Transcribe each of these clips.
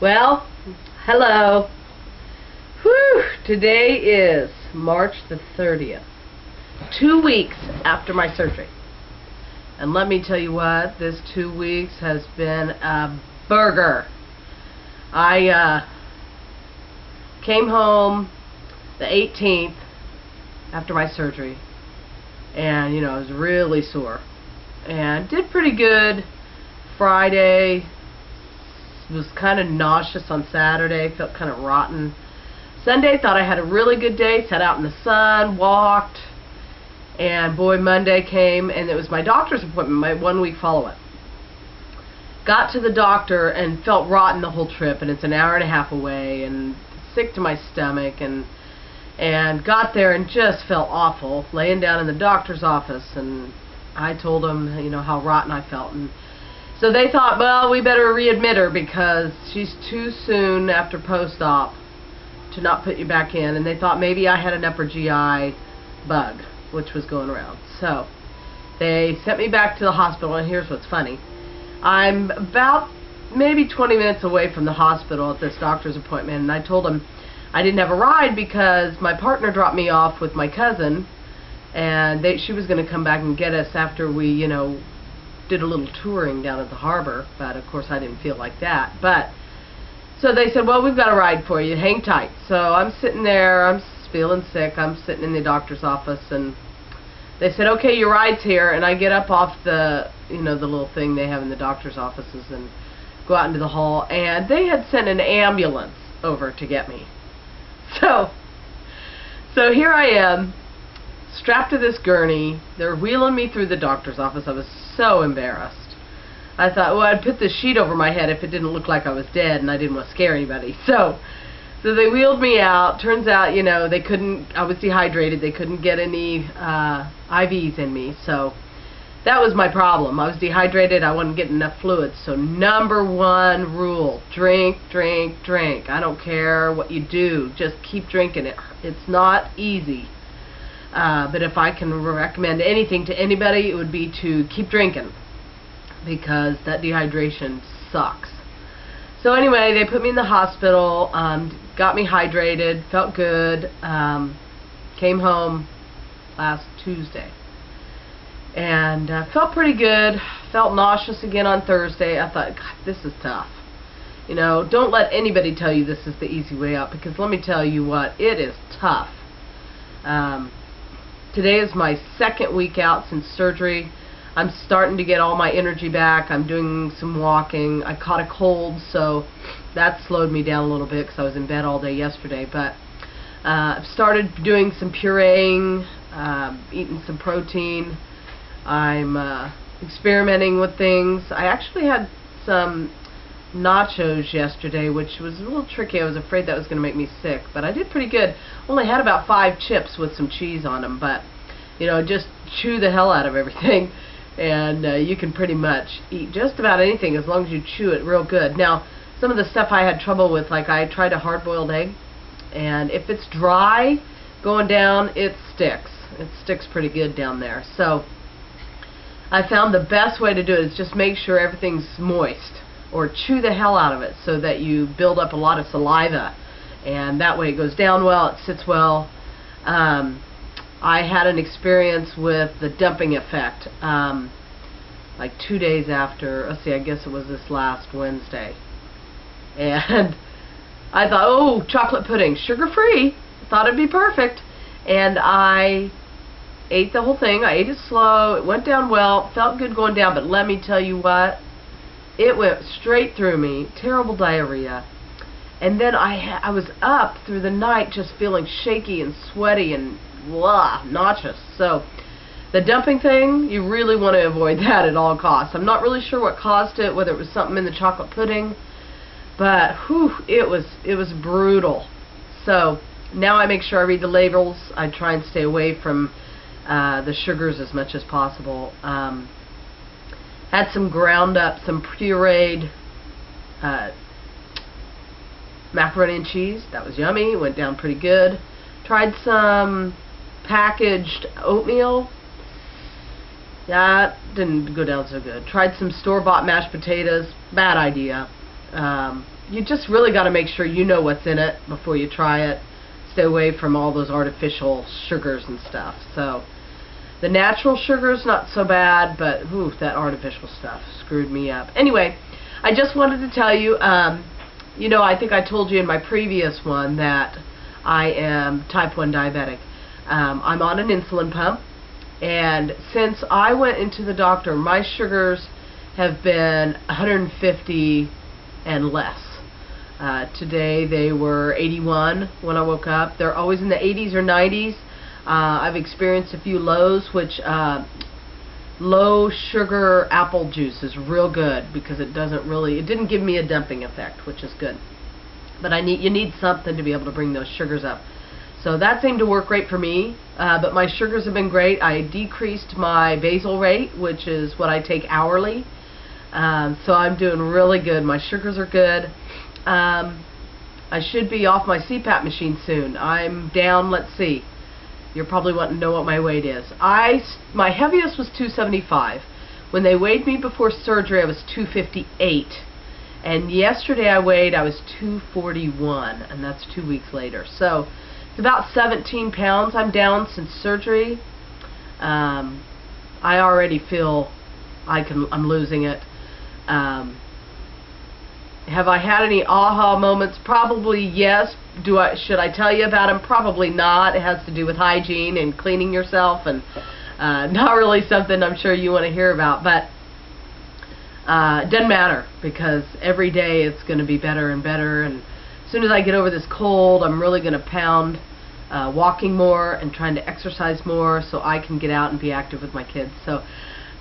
Well, hello. Whew, today is March the 30th. 2 weeks after my surgery. And let me tell you what, this 2 weeks has been a burger. I came home the 18th after my surgery. And, I was really sore. And did pretty good Friday. Was kind of nauseous on Saturday, felt kind of rotten. Sunday, thought I had a really good day, sat out in the sun, walked, and boy, Monday came, and it was my doctor's appointment, my 1-week follow-up. Got to the doctor and felt rotten the whole trip, and it's an hour and a half away, and sick to my stomach, and got there and just felt awful, laying down in the doctor's office, and I told him, how rotten I felt, and so they thought, well, we better readmit her because she's too soon after post-op to not put you back in. And they thought maybe I had an upper GI bug, which was going around. So they sent me back to the hospital, and here's what's funny. I'm about maybe 20 minutes away from the hospital at this doctor's appointment, and I told him I didn't have a ride because my partner dropped me off with my cousin, and she was going to come back and get us after we, did a little touring down at the harbor, but of course I didn't feel like that. But so they said, well, we've got a ride for you, hang tight. So I'm sitting there, I'm feeling sick, I'm sitting in the doctor's office, and they said, okay, your ride's here. And I get up off the, the little thing they have in the doctor's offices and go out into the hall, and they had sent an ambulance over to get me. So here I am, strapped to this gurney. They're wheeling me through the doctor's office. I was so embarrassed. I thought, well, I'd put this sheet over my head if it didn't look like I was dead, and I didn't want to scare anybody. So they wheeled me out. Turns out, they couldn't, I was dehydrated. They couldn't get any IVs in me. So that was my problem. I was dehydrated. I wasn't getting enough fluids. So number one rule, drink, drink, drink. I don't care what you do. Just keep drinking it. It's not easy. But if I can recommend anything to anybody, it would be to keep drinking, because that dehydration sucks. So anyway, they put me in the hospital, got me hydrated, felt good, came home last Tuesday, and felt pretty good, felt nauseous again on Thursday. I thought, God, this is tough. Don't let anybody tell you this is the easy way out, because let me tell you what, it is tough. Today is my 2nd week out since surgery. I'm starting to get all my energy back. I'm doing some walking. I caught a cold, so that slowed me down a little bit because I was in bed all day yesterday. But I've started doing some pureeing, eating some protein. I'm experimenting with things. I actually had some nachos yesterday, which was a little tricky. I was afraid that was going to make me sick, but I did pretty good. Only had about 5 chips with some cheese on them, but just chew the hell out of everything, and you can pretty much eat just about anything as long as you chew it real good. Now, some of the stuff I had trouble with, like I tried a hard-boiled egg, and if it's dry going down, it sticks. It sticks pretty good down there. So I found the best way to do it is just make sure everything's moist, or chew the hell out of it so that you build up a lot of saliva, and that way it goes down well, it sits well. I had an experience with the dumping effect like 2 days after, let's see, I guess it was this last Wednesday, and I thought, oh, chocolate pudding, sugar-free, thought it'd be perfect, and I ate the whole thing. I ate it slow, it went down well, felt good going down, but let me tell you what, it went straight through me, terrible diarrhea. And then I was up through the night just feeling shaky and sweaty and nauseous. So the dumping thing, you really want to avoid that at all costs. I'm not really sure what caused it, whether it was something in the chocolate pudding, but whew, it was brutal. So now I make sure I read the labels. I try and stay away from the sugars as much as possible. Had some ground up, some pureed macaroni and cheese. That was yummy. Went down pretty good. Tried some packaged oatmeal. That didn't go down so good. Tried some store-bought mashed potatoes. Bad idea. You just really got to make sure you know what's in it before you try it. Stay away from all those artificial sugars and stuff. So the natural sugar's not so bad, but ooh, that artificial stuff screwed me up. Anyway, I just wanted to tell you, you know, I think I told you in my previous one that I am type 1 diabetic. I'm on an insulin pump, and since I went into the doctor, my sugars have been 150 and less. Today they were 81 when I woke up. They're always in the 80s or 90s. I've experienced a few lows, which low sugar apple juice is real good because it didn't give me a dumping effect, which is good. But you need something to be able to bring those sugars up. So that seemed to work great for me, but my sugars have been great. I decreased my basal rate, which is what I take hourly. So I'm doing really good. My sugars are good. I should be off my CPAP machine soon. I'm down, let's see. You're probably wanting to know what my weight is. My heaviest was 275. When they weighed me before surgery, I was 258. And yesterday I was 241, and that's 2 weeks later. So it's about 17 pounds I'm down since surgery. I already feel I'm losing it. Have I had any aha moments? Probably yes. Should I tell you about them? Probably not. It has to do with hygiene and cleaning yourself, and not really something I'm sure you want to hear about. But it doesn't matter, because every day it's going to be better and better. And as soon as I get over this cold, I'm really going to pound walking more and trying to exercise more so I can get out and be active with my kids. So,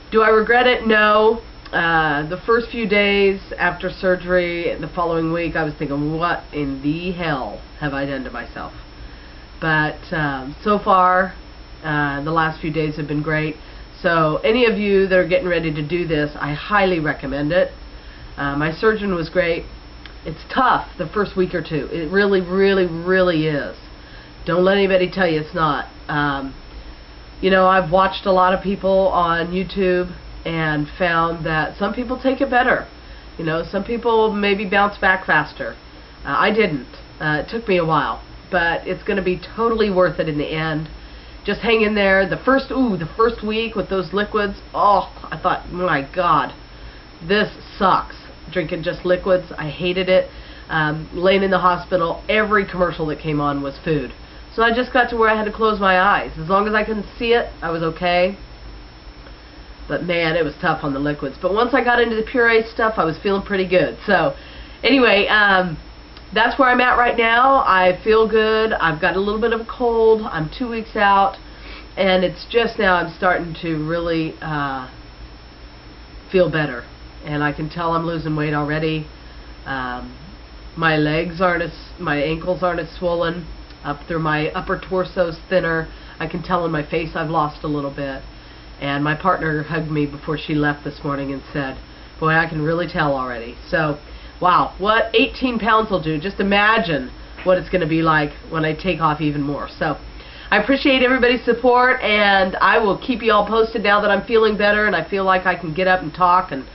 do I regret it? No. The first few days after surgery, the following week, I was thinking, what in the hell have I done to myself? But so far, the last few days have been great. So any of you that are getting ready to do this, I highly recommend it. My surgeon was great. It's tough the first week or two. It really, really, really is. Don't let anybody tell you it's not. You know, I've watched a lot of people on YouTube and found that some people take it better. You know, some people maybe bounce back faster. I didn't. It took me a while, but it's going to be totally worth it in the end. Just hang in there. The first week with those liquids, oh, I thought, my God, this sucks. Drinking just liquids, I hated it. Laying in the hospital, every commercial that came on was food. So I just got to where I had to close my eyes. As long as I couldn't see it, I was okay. But man, it was tough on the liquids. But once I got into the puree stuff, I was feeling pretty good. So anyway, that's where I'm at right now. I feel good. I've got a little bit of a cold. I'm 2 weeks out. And it's just now I'm starting to really feel better. And I can tell I'm losing weight already. My ankles aren't as swollen. Up through my upper torso's thinner. I can tell in my face I've lost a little bit. And my partner hugged me before she left this morning and said, boy, I can really tell already. So, wow, what 18 pounds will do. Just imagine what it's going to be like when I take off even more. So, I appreciate everybody's support, and I will keep you all posted now that I'm feeling better and I feel like I can get up and talk, and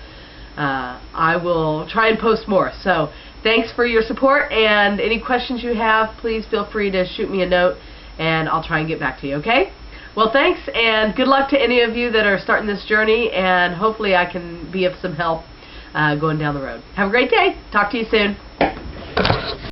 I will try and post more. So, thanks for your support, and any questions you have, please feel free to shoot me a note, and I'll try and get back to you, okay? Well, thanks, and good luck to any of you that are starting this journey, and hopefully I can be of some help going down the road. Have a great day. Talk to you soon.